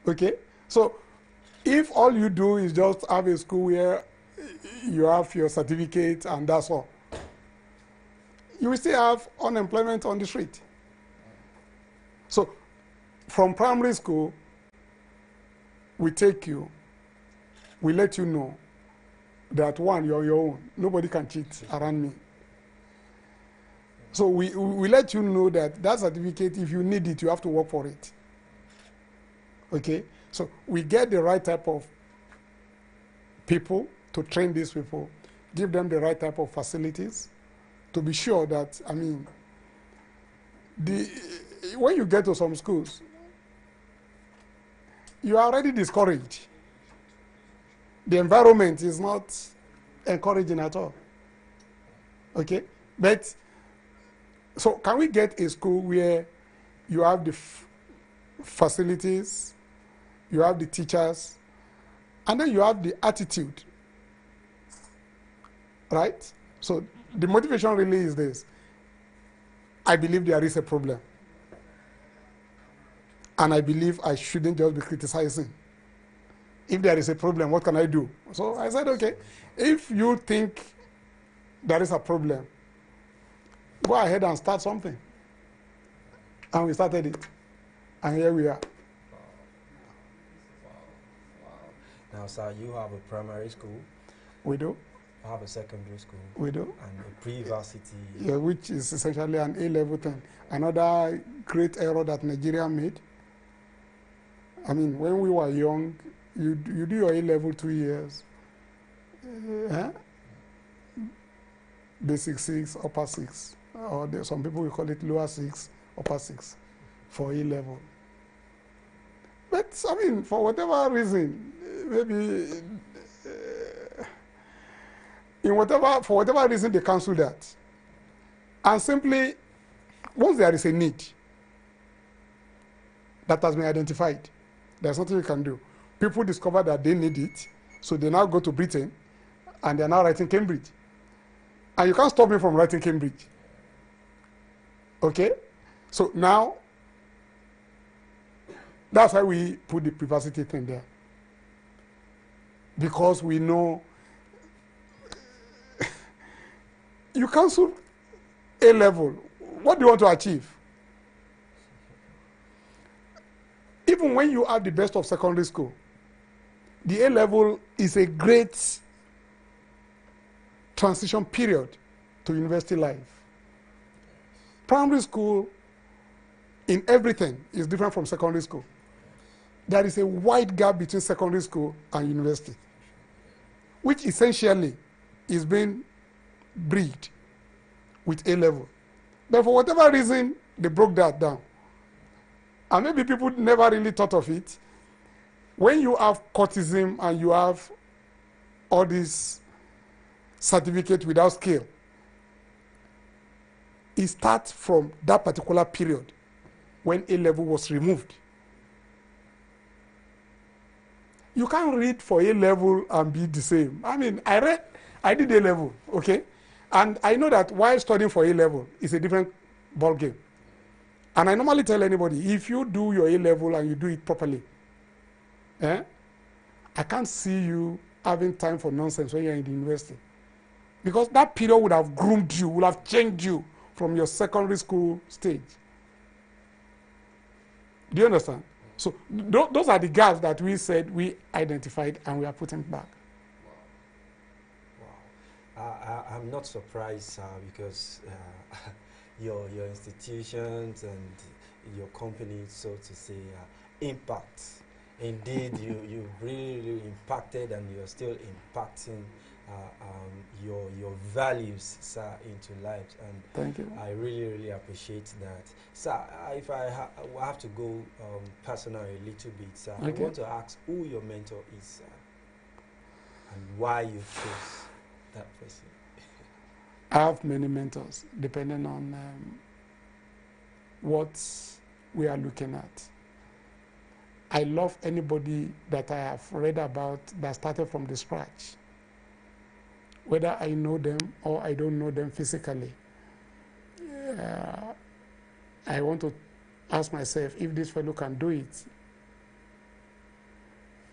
Okay? So if all you do is just have a school where you have your certificate and that's all, you will still have unemployment on the street. So from primary school, we take you, we let you know that one, you're your own. Nobody can cheat around me. So we let you know that that certificate, if you need it, you have to work for it. Okay? So we get the right type of people to train these people, give them the right type of facilities to be sure that, I mean, when you get to some schools, you are already discouraged. The environment is not encouraging at all. Okay? But, so can we get a school where you have the facilities, you have the teachers, and then you have the attitude, right? So the motivation really is this. I believe there is a problem. And I believe I shouldn't just be criticizing. If there is a problem, what can I do? So I said, okay, if you think there is a problem, go ahead and start something. And we started it. And here we are. Now, sir, you have a primary school. We do. You have a secondary school. We do. And a pre-varsity. Yeah, which is essentially an A-level thing. Another great error that Nigeria made. I mean, when we were young, you do your A-level 2 years. Basic 6, upper 6. Or some people will call it lower 6, upper 6 for A-level. But, I mean, for whatever reason, maybe, for whatever reason, they cancel that. And simply, once there is a need that has been identified, there's nothing you can do. People discover that they need it, so they now go to Britain, and they're now writing Cambridge. And you can't stop me from writing Cambridge. Okay? So now, that's why we put the pre-varsity thing there. Because we know you cancel A-level. What do you want to achieve? Even when you have the best of secondary school, the A-level is a great transition period to university life. Primary school, in everything, is different from secondary school. There is a wide gap between secondary school and university, which essentially is being bridged with A-level. But for whatever reason, they broke that down. And maybe people never really thought of it. When you have courtism and you have all these certificates without skill, it starts from that particular period when A-level was removed. You can't read for A-level and be the same. I mean, I did A-level, okay? And I know that while studying for A-level is a different ball game. And I normally tell anybody, if you do your A-level and you do it properly, I can't see you having time for nonsense when you're in the university. Because that period would have groomed you, would have changed you from your secondary school stage. Do you understand? So those are the gaps that we said we identified and we are putting back. Wow. I'm not surprised because your institutions and your company, so to say, impact. Indeed, you really impacted and you're still impacting your values, sir, into lives. And thank you. I really appreciate that. Sir, if I have to go personal a little bit, sir, okay. I want to ask who your mentor is, sir, and why you chose that person. I have many mentors, depending on what we are looking at. I love anybody that I have read about that started from the scratch. Whether I know them or I don't know them physically. I want to ask myself, if this fellow can do it,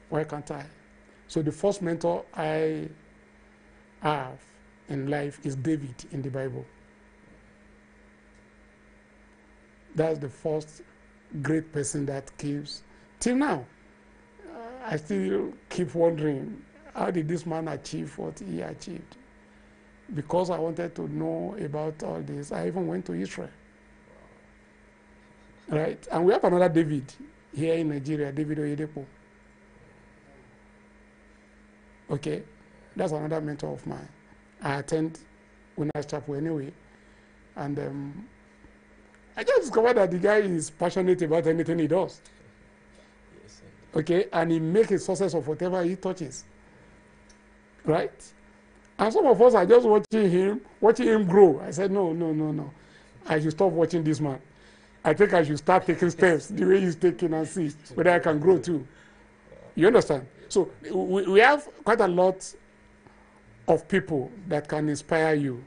Why can't I? So the first mentor I have in life is David in the Bible. That's the first great person that keeps, till now, I still keep wondering, how did this man achieve what he achieved? Because I wanted to know about all this, I even went to Israel. Right? And we have another David here in Nigeria, David Oyedepo. Okay? That's another mentor of mine. I attend Winners Chapel anyway. And I just discovered that the guy is passionate about anything he does. Yes, Okay? And he makes a success of whatever he touches. Right? And some of us are just watching him grow. I said, no. I should stop watching this man. I think I should start taking steps the way he's taking and see whether I can grow too. You understand? So we have quite a lot of people that can inspire you.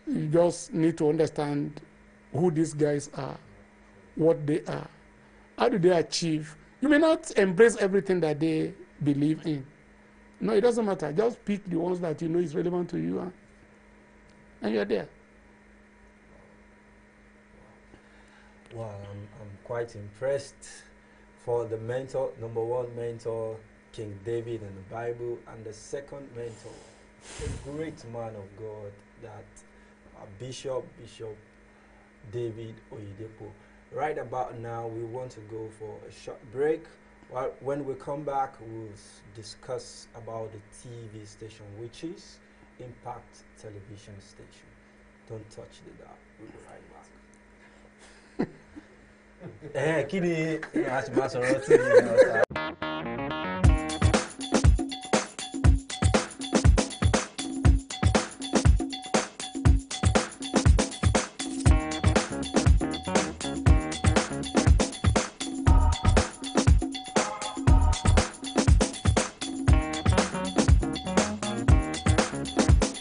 You just need to understand who these guys are, what they are, how do they achieve. You may not embrace everything that they believe in. No, it doesn't matter. Just pick the ones that you know is relevant to you, and you're there. Well, I'm quite impressed for the mentor, number one mentor, King David in the Bible, and the second mentor, a great man of God, that Bishop David Oyedepo. Right about now, we want to go for a short break. Well, when we come back, we'll discuss about the TV station, which is Impact Television Station. Don't touch the dial. We'll be right back. Kini,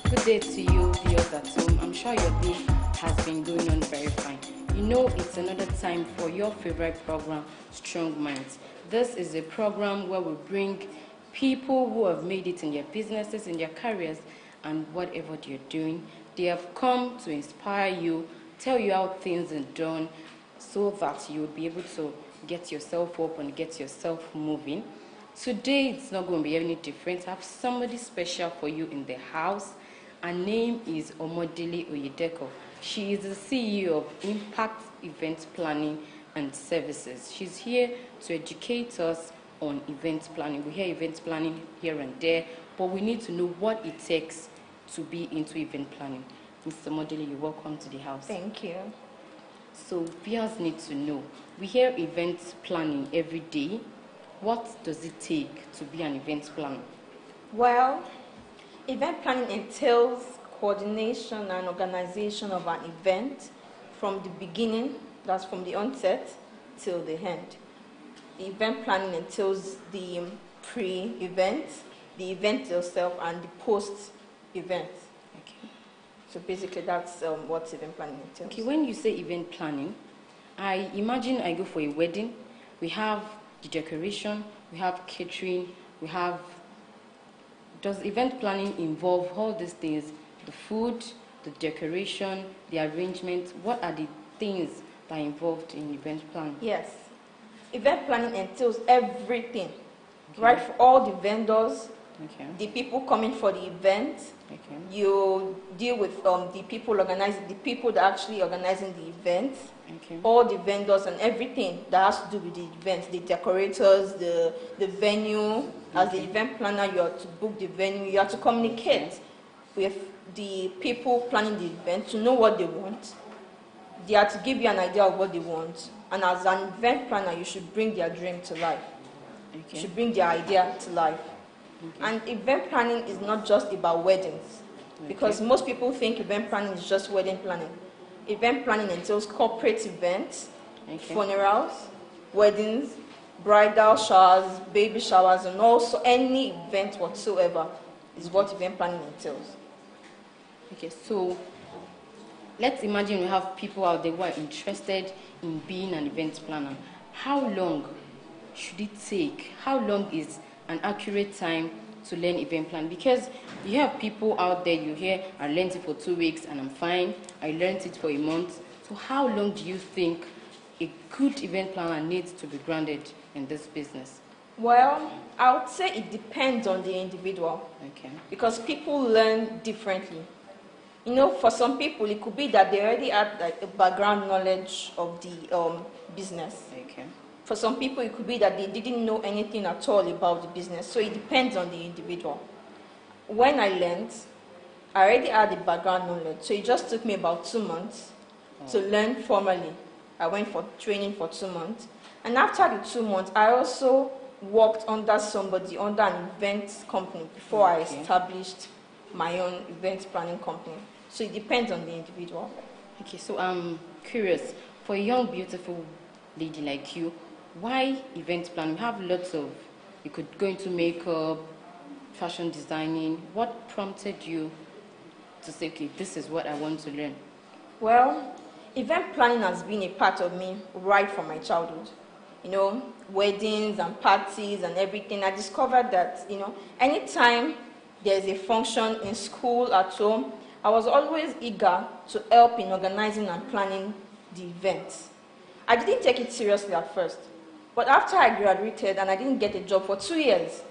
Good day to you, viewers at home. I'm sure your day has been going on very fine. You know, it's another time for your favorite program, Strong Minds. This is a program where we bring people who have made it in their businesses, in their careers, and whatever they're doing. They have come to inspire you, tell you how things are done, so that you will be able to get yourself up and get yourself moving. Today, it's not going to be any different. I have somebody special for you in the house. Her name is Omodele Oyedepo. She is the CEO of Impact Event Planning and Services. She's here to educate us on event planning. We hear event planning here and there, but we need to know what it takes to be into event planning. Mr. Omodele, you're welcome to the house. Thank you. So viewers need to know, we hear event planning every day. What does it take to be an event planner? Well, event planning entails coordination and organization of an event from the beginning, that's from the onset, till the end. The event planning entails the pre-event, the event itself, and the post-event. Okay. So basically that's what event planning entails. Okay, when you say event planning, I imagine I go for a wedding. We have the decoration, we have catering, we have... Does event planning involve all these things? The food, the decoration, the arrangement? What are the things that are involved in event planning? Yes. Event planning entails everything, Okay. right? For all the vendors, Okay. the people coming for the event. Okay. You deal with the people organizing, the people that are actually organizing the event, Okay. all the vendors and everything that has to do with the event, the decorators, the venue. As the event planner, you have to book the venue, you have to communicate with the people planning the event to know what they want. They have to give you an idea of what they want. And as an event planner, you should bring their dream to life. You Okay. should bring their idea to life. Okay. And event planning is not just about weddings, because most people think event planning is just wedding planning. Event planning entails corporate events, Okay. funerals, weddings, bridal showers, baby showers, and also any event whatsoever is what event planning entails. Okay, so let's imagine we have people out there who are interested in being an event planner. How long should it take? How long is an accurate time to learn event plan? Because you have people out there, you hear, I learned it for 2 weeks and I'm fine. I learned it for a month. So how long do you think a good event planner needs to be grounded in this business? Well, I would say it depends on the individual. Okay. Because people learn differently. You know, for some people, it could be that they already had like a background knowledge of the business. Okay. For some people, it could be that they didn't know anything at all about the business. So it depends on the individual. When I learned, I already had the background knowledge. So it just took me about 2 months to learn formally. I went for training for 2 months. And after the 2 months, I also worked under somebody, under an event company, before I established my own event planning company. So it depends on the individual. Okay, so I'm curious, for a young, beautiful lady like you, why event planning? We have lots of, you could go into makeup, fashion designing. What prompted you to say, okay, this is what I want to learn? Well, event planning has been a part of me right from my childhood. You know, weddings and parties and everything. I discovered that, you know, anytime there's a function in school, at home, I was always eager to help in organizing and planning the events. I didn't take it seriously at first, but after I graduated and I didn't get a job for 2 years,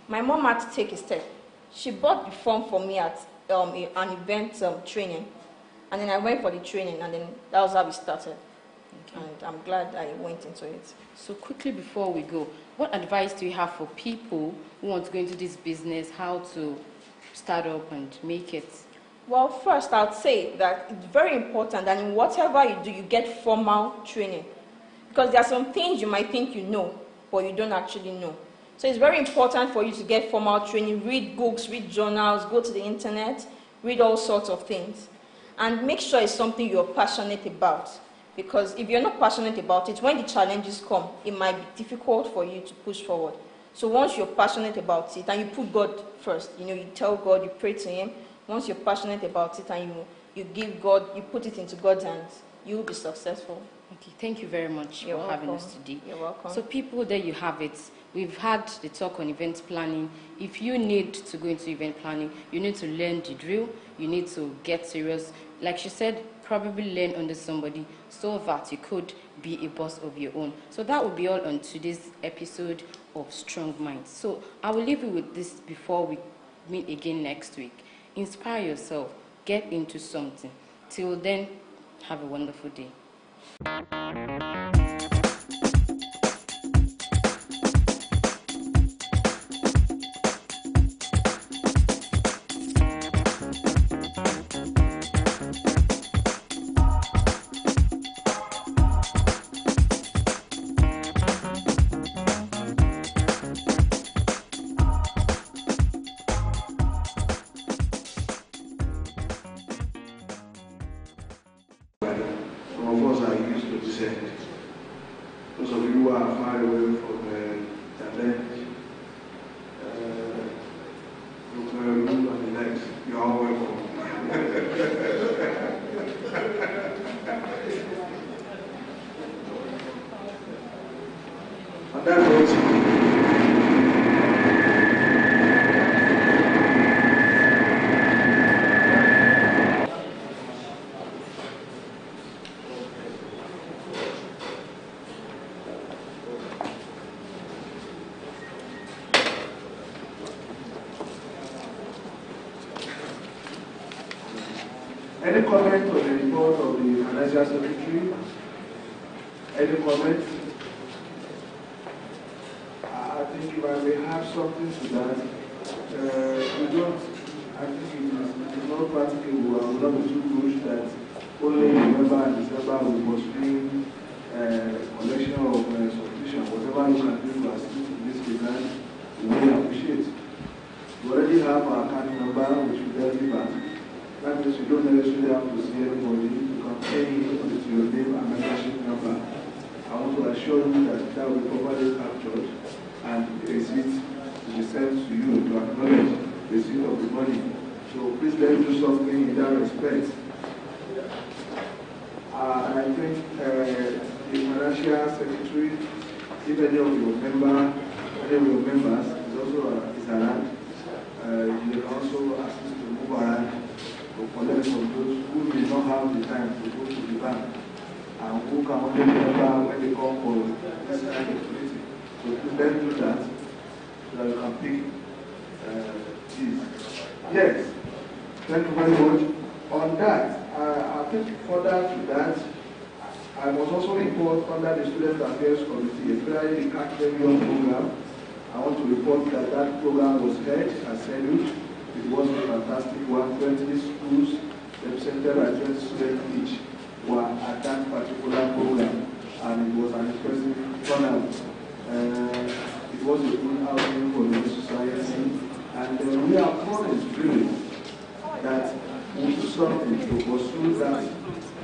my mom had to take a step. She bought the form for me at an event training, and then I went for the training, and then that was how we started. And I'm glad I went into it. So quickly before we go, what advice do you have for people who want to go into this business, how to start up and make it? Well, first, I would say that it's very important that in whatever you do, you get formal training. Because there are some things you might think you know, but you don't actually know. So it's very important for you to get formal training, read books, read journals, go to the internet, read all sorts of things. And make sure it's something you're passionate about. Because if you're not passionate about it, when the challenges come, it might be difficult for you to push forward. So once you're passionate about it and you put God first, you know, you tell God, you pray to Him. Once you're passionate about it and you give God, you put it into God's hands, you will be successful. Okay, thank you very much for having us today. You're welcome. So people, there you have it. We've had the talk on event planning. If you need to go into event planning, you need to learn the drill. You need to get serious. Like she said, probably learn under somebody so that you could be a boss of your own. So that will be all on today's episode of Strong Minds. So I will leave you with this before we meet again next week. Inspire yourself. Get into something. Till then, have a wonderful day. Some of us are used to descent. Those of you who are far away from challenge, room and the likes, you are all welcome. And that's what Any comment on the report of the Financial Secretary? Any comment? I think if I may have something to that, we don't, I think it is not practicable. I will not be too pushed that only in November and December we must bring collection of subscription. Whatever you can do to assist in this regard, we really appreciate. We already have our account number, which we directly bank. That means you don't necessarily have to see anybody. You can pay with your name and membership number. I want to assure you that that will be properly captured and the receipt will be sent to you to acknowledge the receipt of the money. So please let's do something in that respect. I think the Financial Secretary if any of your members is also is around, you can also assist to move around to collect from those who may not have the time to go to the bank and who can only remember when they come for this kind of meeting. So let's do that so that you can pick these. Yes, thank you very much. On that, I think further to that, I must also report under the Student Affairs Committee, especially the academic program. I want to report that that program was held at Senate. It was a fantastic one. 20 schools represented by 20 students each were at that particular program, and it was an impressive turnout. It was a good outing for the society, and we are promised really that we do something to pursue that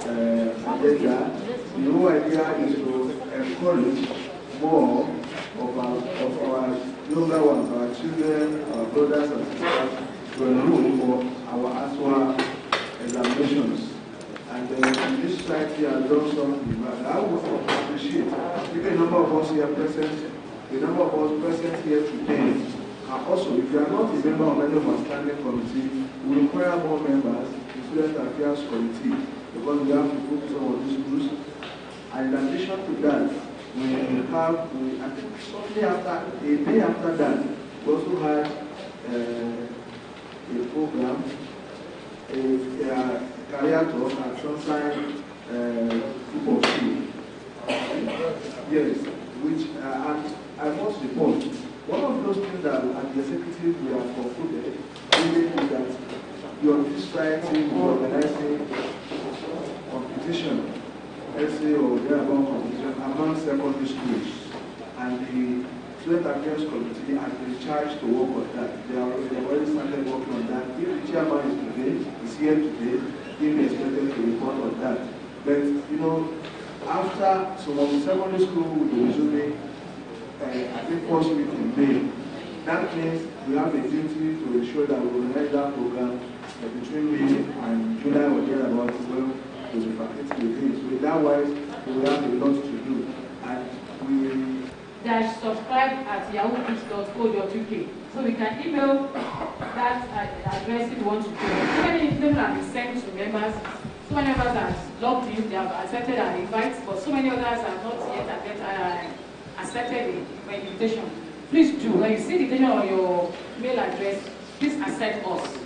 agenda. The whole idea is to encourage more of our younger ones, our children, our brothers and sisters, to enroll for our ASWA examinations. And this society has done something, but I would appreciate if a number of us here present, the number of us present here today, and also if you are not a member of any of our standing committee, we require more members in Student Affairs Committee because we have to focus on these groups. And in addition to that, I think shortly after, a day after that, we also had a program, a career talk at Sunshine Football School. Yes, which, and I must report, one of those things that at the executive we have concluded really is that your society is organizing competition, essay or thereabout competition among secondary schools, and the Student Affairs Committee has been charged to work on that. They have already started working on that. If the chairman is here today, he may expected to report on that. But you know, after some of the secondary school will be resuming, I think first week in May, that means we have a duty to ensure that we organize that program between May and July or thereabout when we will practice the things. So that wise, we have a lot to do. And we dash subscribe at yahoo.co.uk. So we can email that address if you want to do. So many emails have been sent to members. So many members have logged in, they have accepted our invites, but so many others have not yet accepted the invitation. Please do. When you see the invitation on your mail address, please accept us.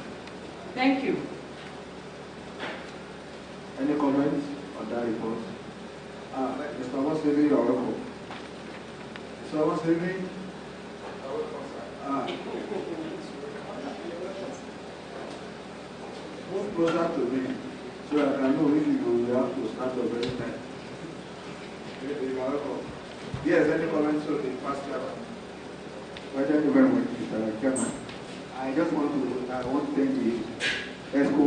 Thank you. Any comments on that report? Mr. Wasevi, you are welcome. Mr. Wasevi? Move closer to me so I can know if you will have to stand up every time. You are welcome. Yes, any comments on the past chapter? Well, thank you very much, Mr. Chairman. I just want to thank the ESCO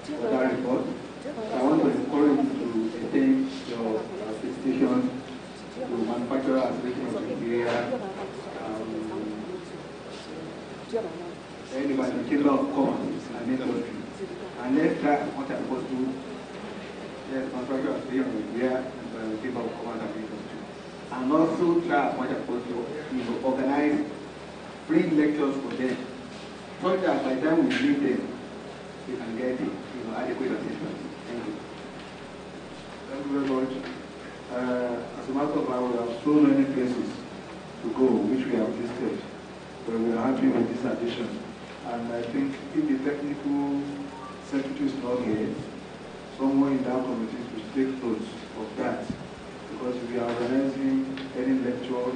for that report. I want to encourage you to extend your petition to Manufacturer Association of Nigeria, anybody, the Chamber of Commerce and Industry. And let's try as much as possible, yes, Manufacturer Association of Nigeria and the Chamber of Commerce and Industry. And also try as much as possible to organize free lectures for them, so that by the time we meet them, we can get adequate assistance. Thank you. Thank you very much. As a matter of fact, we have so many places to go, which we have listed, but we are happy with this addition. And I think if the technical secretary is not here, someone in that committee should take notes of that. Because if we are organizing any lecture,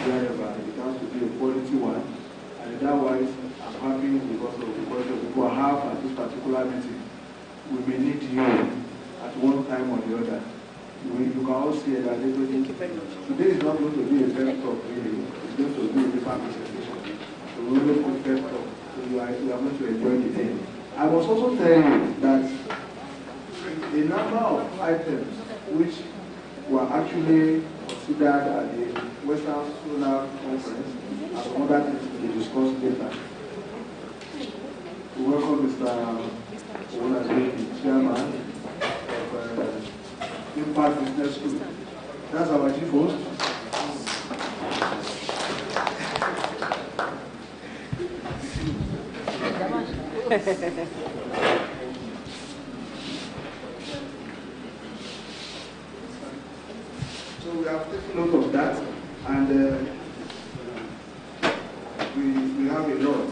wherever, it has to be a quality one. And otherwise, I'm happy because of the quality of people I have at this particular meeting. We may need you at one time or the other. You can all see that today is not going to be a pep talk, really. It's going to be a different presentation. So we will put pep talk. So you are going to enjoy the day. I must also tell you that a number of items which were actually considered at the Western Solar Conference as some other things to be discussed later. We welcome Mr. Owolabi, Chairman of Impact Business School. That's our chief host. So we have taken note of that, and we have a lot.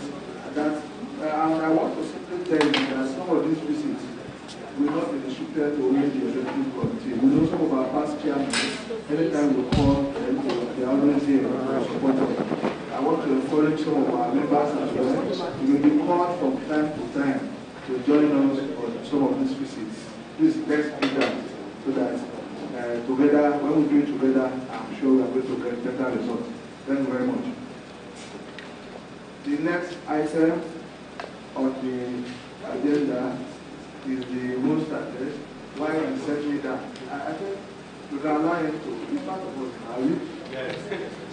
And I want to simply tell you that some of these visits will not be restricted to only the executive committee. We know some of our past chairmen, anytime we call them, they are always here to support us. I want to encourage some of our members as well. We will be called from time to time to join us on some of these visits. Please, let's do that so that together, when we do it together, I'm sure we are going to get better results. Thank you very much. The next item on the agenda is the most address. Why you set me down? I think you can allow him to be part of us. Are you? Yes.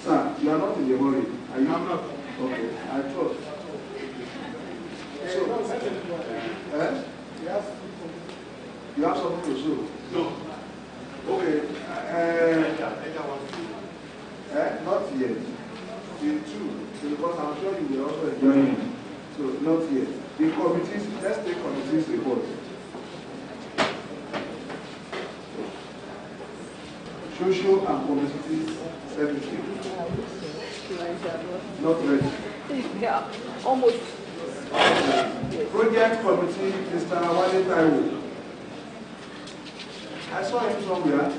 Sir, you are not in the hurry. Are you? I'm not. Okay, I trust. So, you have something to show? No. Okay. Not yet. The two, because I'm sure you will also enjoy it. So, not yet. The committees, let's take committees report. Social and communities services. Not ready. Yeah, almost. Project committee, Mr. Wale Taiwo. I saw him somewhere.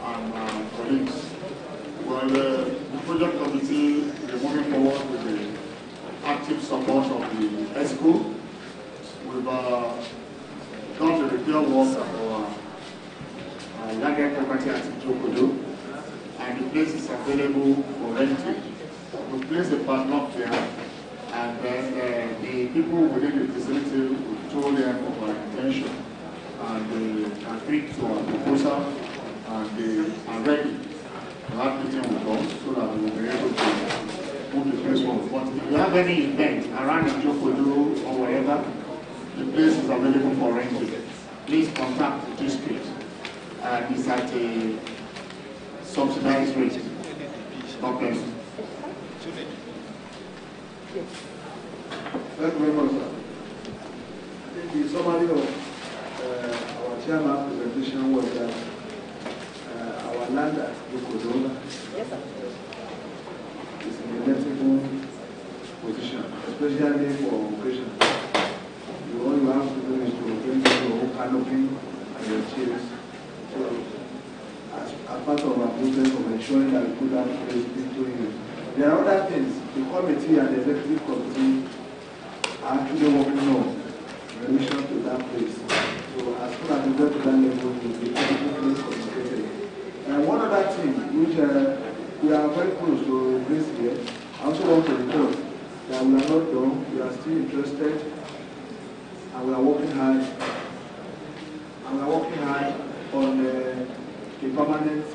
And colleagues. Well, the project committee is moving forward with the active support of the ESCO. We've done the repair work of our landed property at Jokodo, and the place is available for renting. We place a padlock there, and then the people within the facility told them of our intention, and they agreed to our proposal, and they are ready to have meeting with us so that we will be able to move the place forward. But if you have any event around the Jokodo or wherever, the place is available for renting. Please contact the district. It's at a subsidized rate. God bless you. Thank you very much, sir. I think the summary of our chairman's presentation was that our land at Jokodo is in a legitimate position, especially for operation. All you have to do is to bring your own canopy and your chairs. So, as part of our process of ensuring that we put that place into use. There are other things. The committee and the executive committee are actually working on in relation to that place. So, as soon as we get to that level, we will be able to communicated. And one other thing, which we are very close to this year, I also want to report that we are not done. We are still interested. And we are working hard. And we are working hard on a permanent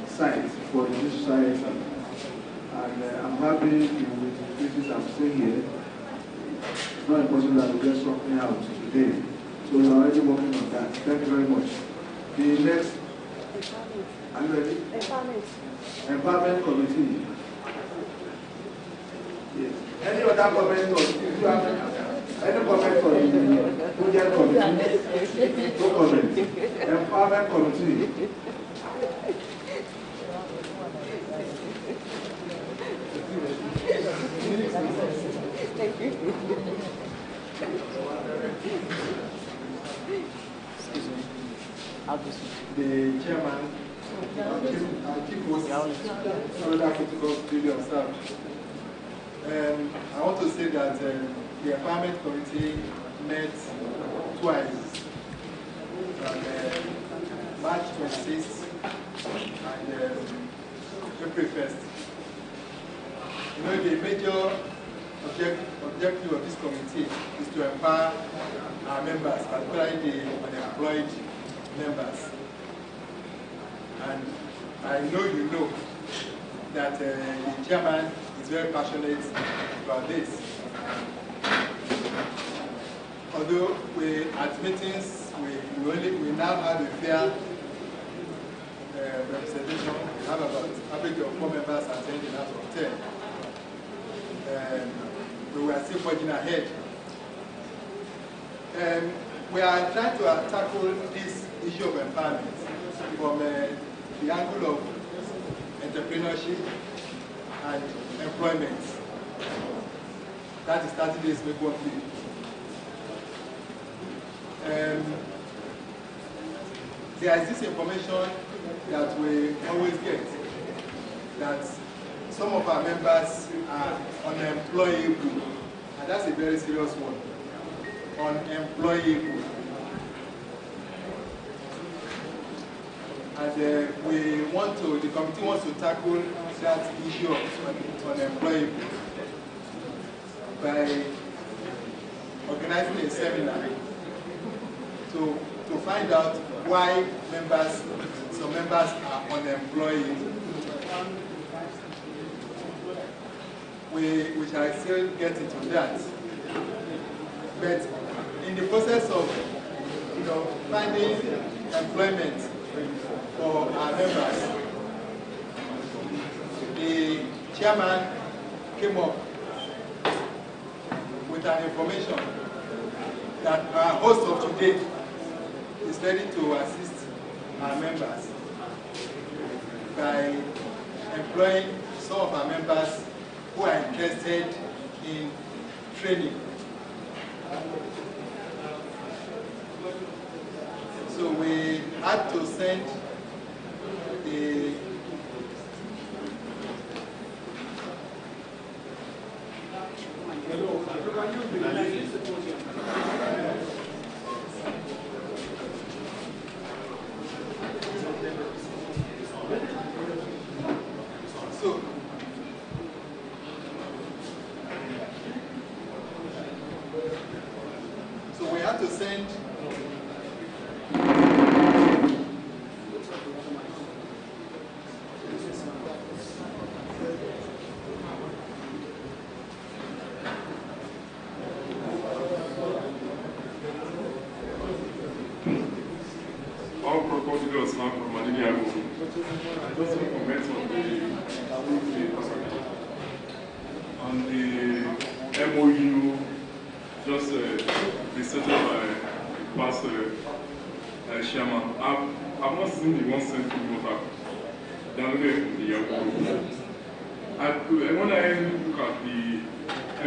site for the society. And I'm happy with the cases I'm seeing here. It's not impossible that we get something out today. So we are already working on that. Thank you very much. The next, are you ready? Empowerment committee. Yes. Any other comment on if you have any comment on the project committee? No comment. Empowerment committee. Thank you. The chairman, our chief host, another protocol to be observed. I want to say that the Empowerment Committee met twice, on March 26th and April 1st. You know, the major objective of this committee is to empower our members, particularly the unemployed members. And I know you know that the chairman is very passionate about this. although we at meetings we now have a fair representation. We have about average of 4 members attending out of 10. We are still forging ahead. We are trying to tackle this issue of empowerment from the angle of entrepreneurship and employment. That is 30 days make one thing. There is this information that we always get, that some of our members are unemployable, and that's a very serious one. Unemployable. And the committee wants to tackle that issue of unemployable by organizing a seminar to find out why some members are unemployed. We shall still get into that. But in the process of finding employment for our members, the chairman came up with an information that our host of today is ready to assist our members by employing some of our members who are interested in training. So we had to send the so we had to send on the MOU just presented by past chairman. I've not seen the one sent to water down there in the Yakubu. When I look at the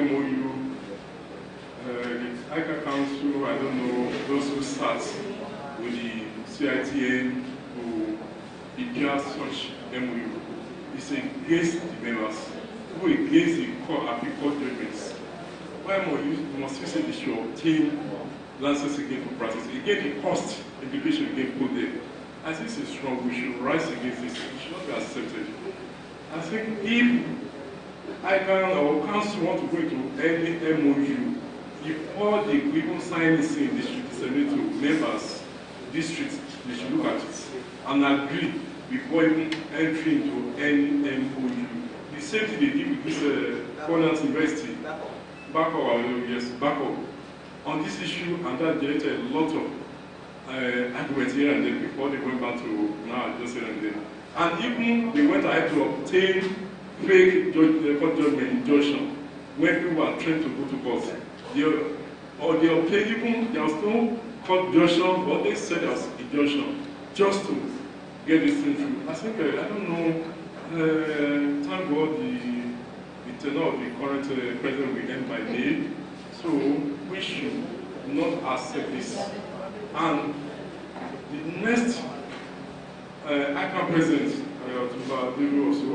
MOU, the ICA Council, I don't know, those who start with the CITN who prepare such MOU, it's against the members, who against the court judgments. Why MOU must you say they should obtain license again for practice? Again, the cost implication again put there. I think this is strong. We should rise against this. It should not be accepted. I think if ICANN or council want to go into any MOU, before they even sign this in, they should disseminate to members, districts, they should look at it and agree before even entering into any MOU. The same thing they did with this Cornell University, backup on this issue, and that generated a lot of arguments here and there before they went back to now just here and there. And even they went ahead to obtain fake court judgment injunction when people were trained to go to court. They obtained even, there was no court injunction, but they said there was injunction just to get this thing through. I think, I don't know, thank God the tenure of the current president will end by May, so we should not accept this. And the next ICANN president, also,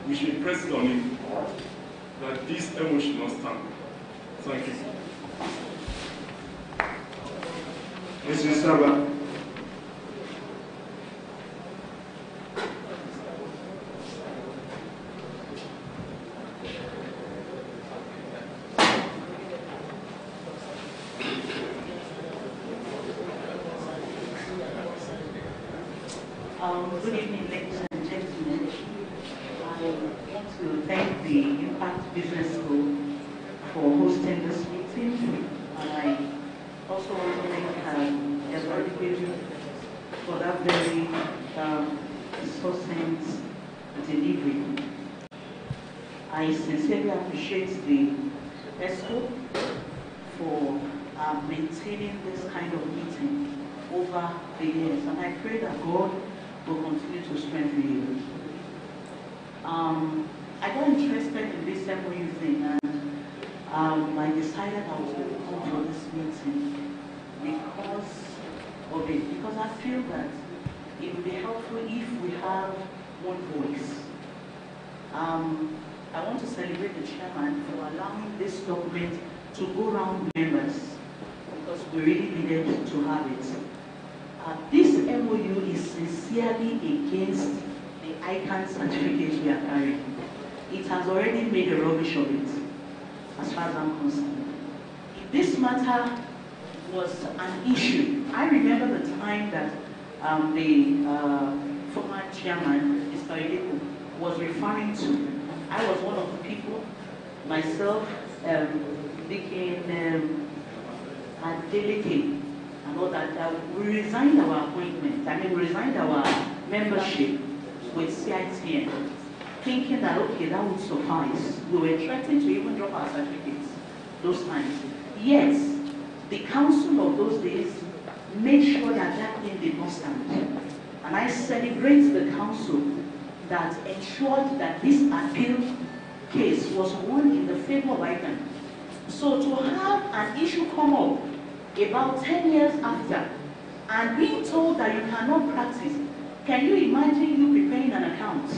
we should impress on him that this MO should not stand. Thank you. Mrs. Saba. Good evening, ladies and gentlemen. I want to thank the Impact Business School for hosting this meeting. And I also want to thank everybody for that very succinct delivery. I sincerely appreciate the ESCO for maintaining this kind of meeting over the years, and I pray that God will continue to strengthen you. I got interested in this MOU thing, and I decided I was going to come for this meeting because of it, because I feel that it would be helpful if we have one voice. I want to celebrate the chairman for allowing this document to go around members, because we really needed to have it. This MOU is sincerely against the ICANN certificate we are carrying. It has already made a rubbish of it, as far as I'm concerned. If this matter was an issue, I remember the time that the former chairman, Mr. Ileko, was referring to. I was one of the people, myself, Vicky, Adeleke, and all that, we resigned our appointment. I mean, we resigned our membership with CITN, thinking that, okay, that would suffice. We were threatened to even drop our certificates those times. Yes, the council of those days made sure that that thing did not stand. And I celebrate the council that ensured that this appeal case was won in the favor of ICANN. So to have an issue come up about 10 years after and being told that you cannot practice, can you imagine you preparing an account?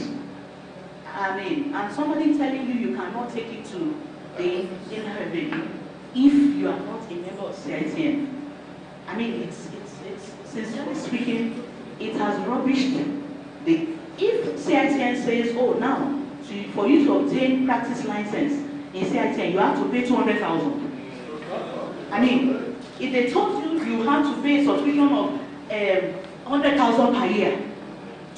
I mean, and somebody telling you cannot take it to the inner revenue if you are not a member of CITN. I mean, it's sincerely speaking, it has rubbished the. If CITN says, oh, now, for you to obtain practice license in CITN, you have to pay 200,000. I mean, if they told you you have to pay a subscription of 100,000 per year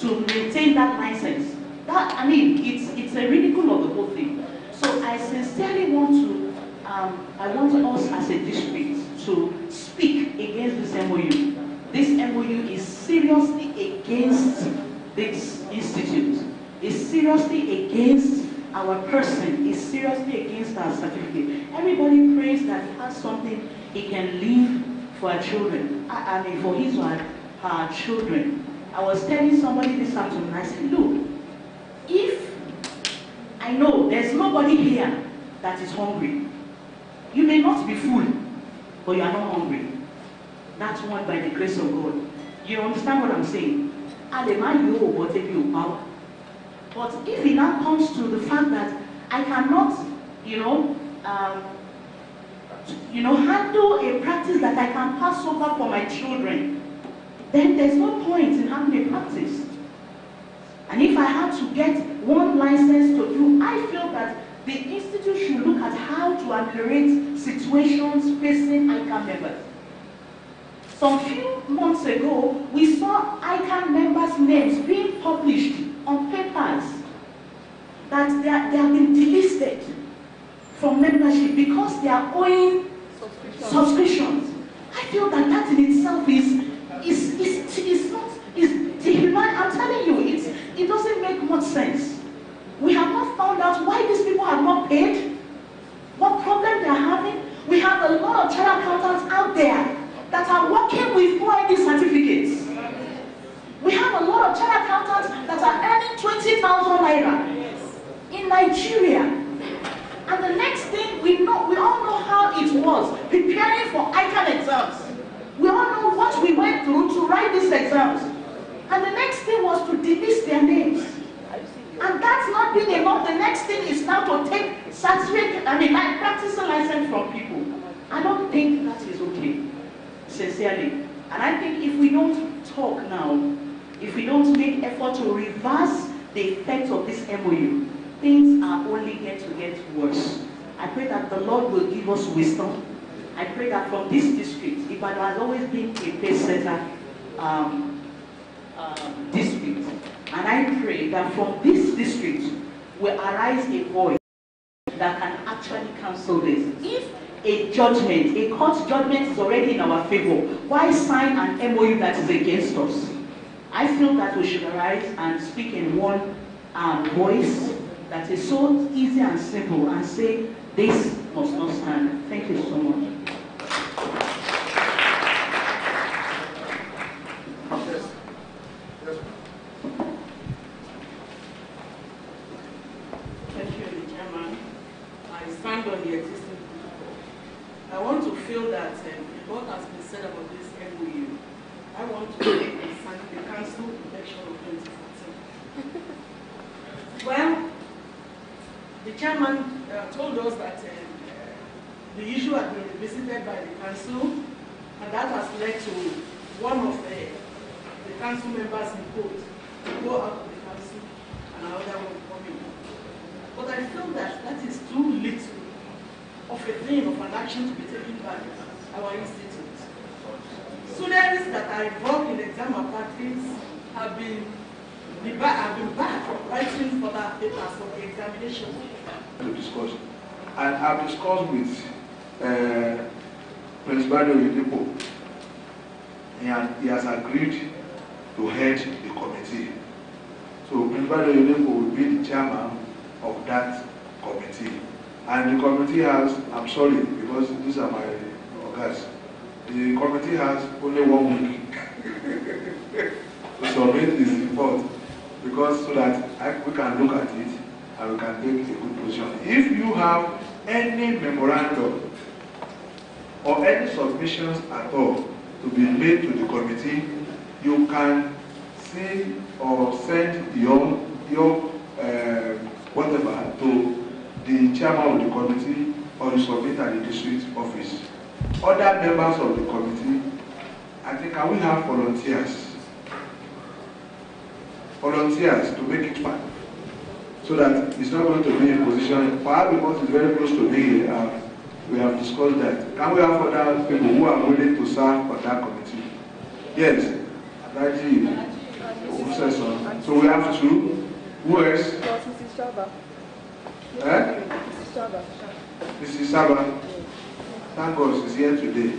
to maintain that license, that, I mean, it's a ridicule of the whole thing. So I sincerely want to, I want us as a district to speak against this MOU. This MOU is seriously against this institute, is seriously against our person, is seriously against our certificate. Everybody prays that he has something he can leave for our children, I mean for his or her children. I was telling somebody this afternoon, I said, look, if I know there's nobody here that is hungry, you may not be full, but you are not hungry. That's one by the grace of God. You understand what I'm saying? But if it now comes to the fact that I cannot, handle a practice that I can pass over for my children, then there's no point in having a practice. And if I have to get one license to do, I feel that the institute should look at how to ameliorate situations facing ICANN members. Some few months ago, we saw ICANN members' names being published on papers that they have been delisted from membership because they are owing subscriptions. I feel that that in itself is dehumane. I'm telling you, it doesn't make much sense. We have not found out why these people have not paid, what problem they are having. We have a lot of chartered accountants out there that are working with OID certificates. We have a lot of chartered accountants that are earning 20,000 naira in Nigeria. And the next thing we all know how it was preparing for ICANN exams. We all know what we went through to write these exams. And the next thing was to delist their names. And that's not been enough. The next thing is now to take certificate, practicing license from people. I don't think that is okay, sincerely. And I think if we don't talk now, if we don't make effort to reverse the effects of this MOU, things are only going to get worse. I pray that the Lord will give us wisdom. I pray that from this district, Ibadan has always been a pace setter district. And I pray that from this district will arise a voice that can actually cancel this. If a judgment, a court judgment is already in our favor. Why sign an MOU that is against us? I feel that we should arise and speak in one voice that is so easy and simple and say, this must not stand. Thank you so much. Thank you, the Chairman. I stand on the existing protocol. I want to feel that what has been said about this MOU, I want to make the council election of 2014. Well, the Chairman told us that the issue had been revisited by the council, and that has led to one of the council members in court to go out of the council and another one come in. But I feel that that is too little of a thing, of an action to be taken by our institute. Students that are involved in exam malpractice have been barred from writing further papers for the examination. To discuss. And I've discussed with Prince Bado Oyedepo, and he has agreed to head the committee. So Prince Bado Oyedepo will be the chairman of that committee. And the committee has, I'm sorry, because these are my guys, the committee has only 1 week to submit this report, because so that we can look at it and we can take a good position. If you have any memorandum or any submissions at all to be made to the committee, you can see or send your whatever to the chairman of the committee, or you submit at the district office. Other members of the committee, I think, can we have volunteers to make it fun, so that it's not going to be in position, perhaps because it's very close to me, we have discussed that. Can we have other people who are willing to serve on that committee? Yes, so we have two. Who else? Mrs. Shaba. Mrs. Shaba. Mrs. Shaba. Thank God she's here today.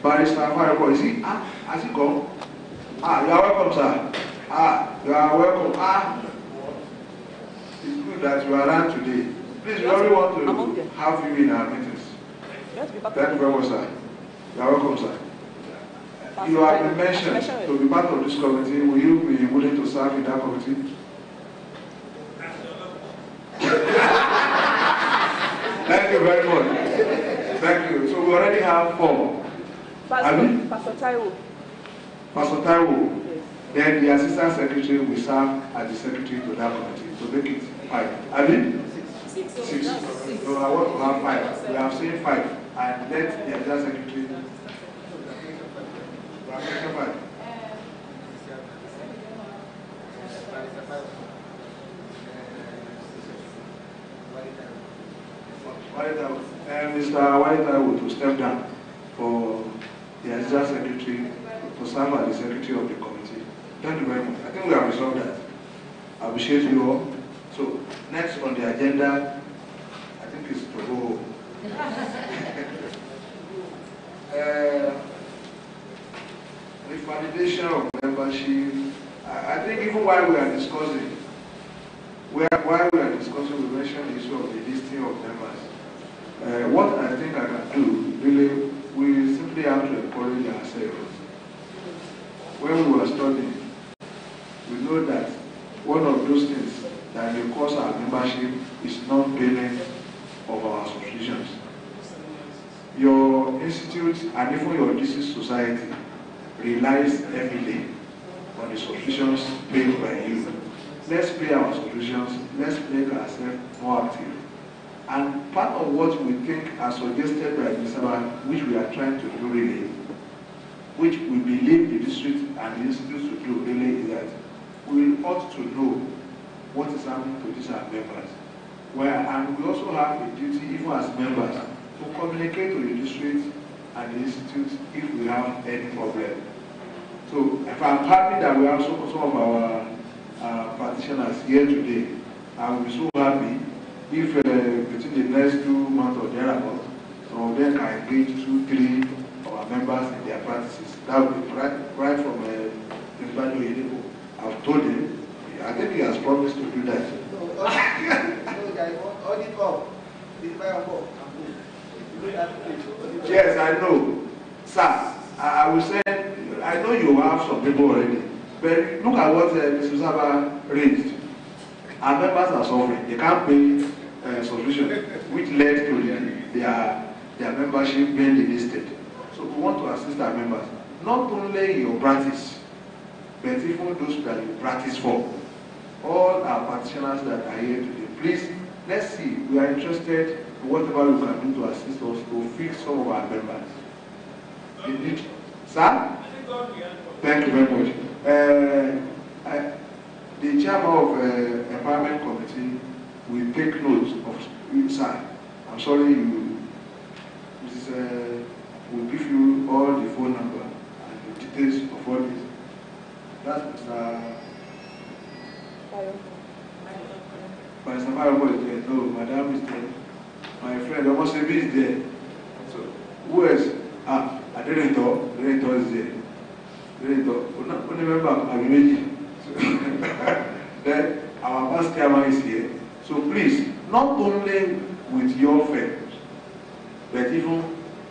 Barrister Farako, is he? Has he gone? You are welcome, sir. You are welcome. It's good that you are around today. Please, we only want to have you in our meetings. Thank you very much, sir. You are welcome, sir. You have been mentioned to be part of this committee. Will you be willing to serve in that committee? Thank you very much. Thank you. So we already have 4. Pastor Taiwo. Pastor Taiwo. Yes. Then the assistant secretary will serve as the secretary to that committee. So make it 5. I mean? 6. So I want to have 5. We have seen 5. And let the assistant secretary. Mr. White to step down for the assistant secretary to serve as the secretary of the committee. Thank you very much. I think we have resolved that. I appreciate you all. So next on the agenda, I think is to go. The validation of membership. I think even while we are discussing, we mentioned the issue of the listing of members. What I think I can do, really, we simply have to encourage ourselves. When we were studying, we know that one of those things that may cause our membership is non-payment of our subscriptions. Your institute and even your district society relies heavily on the subscriptions paid by you. Let's pay our subscriptions, let's make ourselves more active. And part of what we think as suggested by Mr. which we are trying to do really, which we believe the district and the institutes to do really, is that we ought to know what is happening to these our members. And we also have a duty, even as members, to communicate to the district and the institute if we have any problem. So if I'm happy that we have some of our practitioners here today, I will be so happy if between the next 2 months or thereabout, some of them can engage 2-3 of our members in their practices. That would be right from Principal Oyedepo. I've told him, I think he has promised to do that. Yes, I know. Sir, I will say, I know you have some people already, but look at what Mr. Saba raised. Our members are suffering. They can't pay subscription, which led to their membership being delisted. So we want to assist our members, not only in your practice, but even those that you practice for. All our practitioners that are here today, please, let's see. We are interested in whatever we can do to assist us to fix some of our members. Indeed. Sir? Thank you very much. The chairman of Empowerment Committee will take note of you, sir. I'm sorry, we'll give you all the phone number and the details of all this. That's Mr. Mr. Firebo is there. No, Madam is there. My friend, Omosebi is there. So, who else? Adenito is there. Adenito, only member of Abimeji. Then our past chairman is here. So please, not only with your friends, but even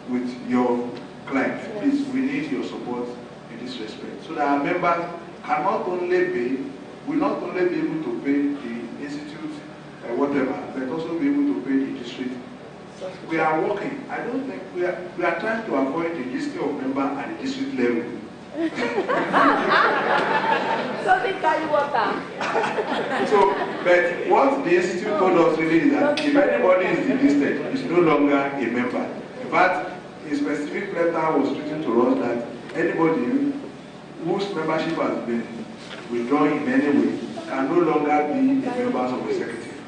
with your clients, please, we need your support in this respect. So that our members can not only pay, will not only be able to pay the institute, whatever, but also be able to pay the district. We are working. I don't think we are trying to avoid the listing of members at the district level. So they carry water. So, but what the institute told us really is that if anybody is delisted, is no longer a member. In fact, a specific letter was written to us that anybody whose membership has been withdrawn in any way can no longer be a member of the executive.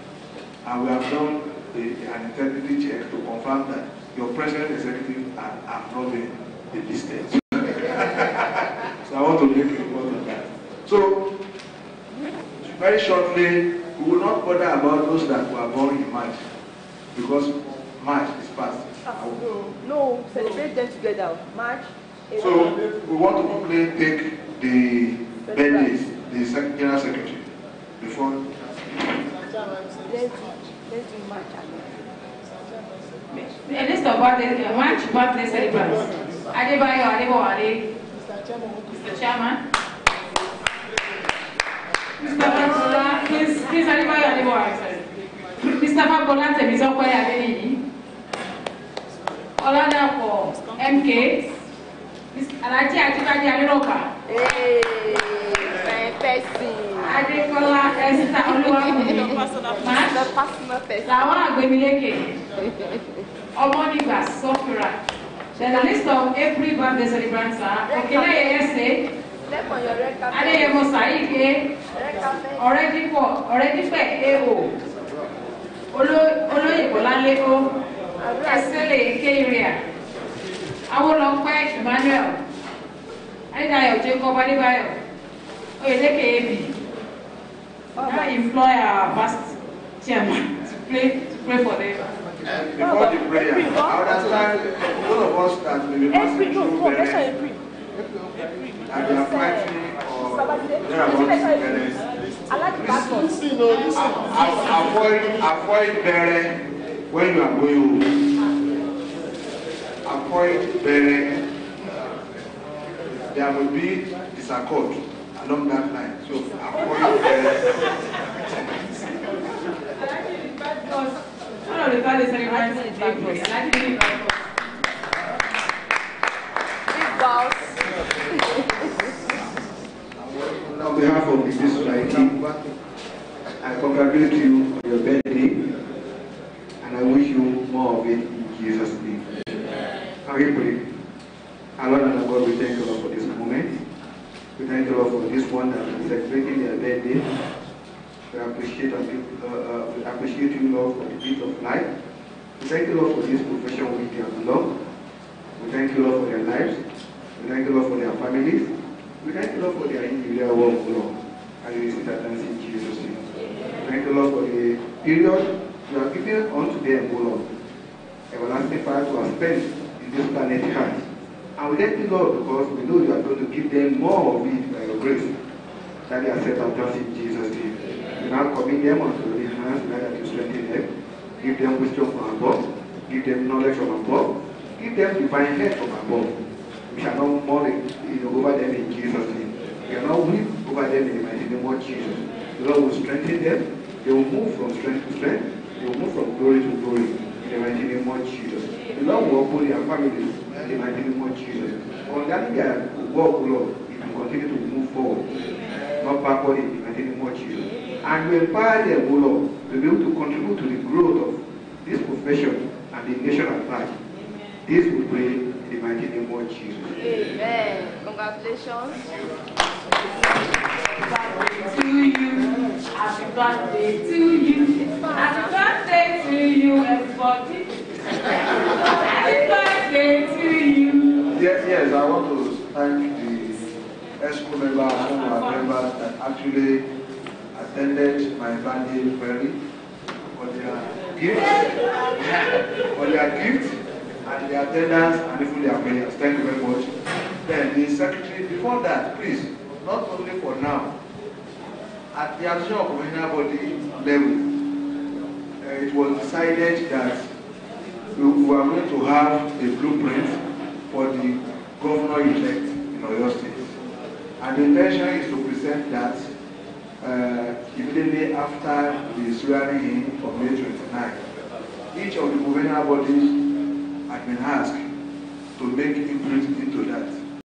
And we have done an integrity check to confirm that your present executive have not been delisted. So I want to make a report on that. So, very shortly, we will not bother about those that were born in March, because March is past. No, celebrate them together. March. So, we want to quickly take the birthdays, the General Secretary, before. Let's do March. A list of March birthday celebrants. Adebayo Adebowale. Mr. Chairman. Mr. Fabola, please Adebayo Adebowale, sorry. Mr. Fabola Temizokwe Adeniyi. Oladapo MK. Alhaji Ajibaji Aliroka. Hey, person. Adekola Esther Oluwabumi. The personal person. Lawa Agbemileke. Omonigba Sofira. Then a list of every birthday celebrants are Okele Yese, Adeyemo Saike, already AO, Oloye Bolaleko, Esele Keiria, Awolope Emmanuel, Adedayo Jacob Adebayo, Oyedeke Ebi. Now employ our past chairman to pray for them. Before the prayer, I understand all of us that may be passing through and they are fighting or avoid bere when you are going home. Avoid bere. There will be disaccord along that line. So avoid bere. One of the birthday celebrants is Big Boss. On behalf of the society, I congratulate you on your birthday and I wish you more of it in Jesus' name. How are you putting? Our Lord and our God, we thank you Lord for this moment. We thank you Lord for this one that is celebrating their birthday. We appreciate you, Lord, for the gift of life. We thank you, Lord, for this profession we have belong. We thank you, Lord, for their lives. We thank you, Lord, for their families. We thank you, Lord, for their individual work, Lord. And we see that in Jesus' name. We thank you, Lord, for the period you have given given unto them, O Lord, everlasting power to have spent in this planet Earth. And we thank you, Lord, because we know you are going to give them more of it by your grace. That they accept our trust in Jesus' name. We now commit them unto your hands, that you strengthen them. Give them wisdom from above. Give them knowledge from above. Give them divine help from above. We shall not mourn over them in Jesus' name. We shall not weep over them in the mighty name of Jesus. The Lord will strengthen them. They will move from strength to strength. They will move from glory to glory in the mighty name of Jesus. The Lord will uphold their families in the mighty name of Jesus. Concerning their work, Lord, it will continue to move forward, not backward in the mighty name of Jesus. And we empower them, O Lord, to be able to contribute to the growth of this profession and the nation at large. This we pray in the mighty name of Jesus. Amen. Congratulations. To you, happy birthday to you, happy birthday to you, everybody. Happy birthday to you. Yes, I want to thank the ESCO members and our members that actually attended my birthday party for their gift, and their attendance and even their prayers. Thank you very much. Then the secretary, before that, please, not only for now, at the Association of Professional Body level, it was decided that we were going to have a blueprint for the governor-elect in Oyo State. And the intention is to present that immediately after the swearing-in of May 29. Each of the professional bodies had been asked to make input into that.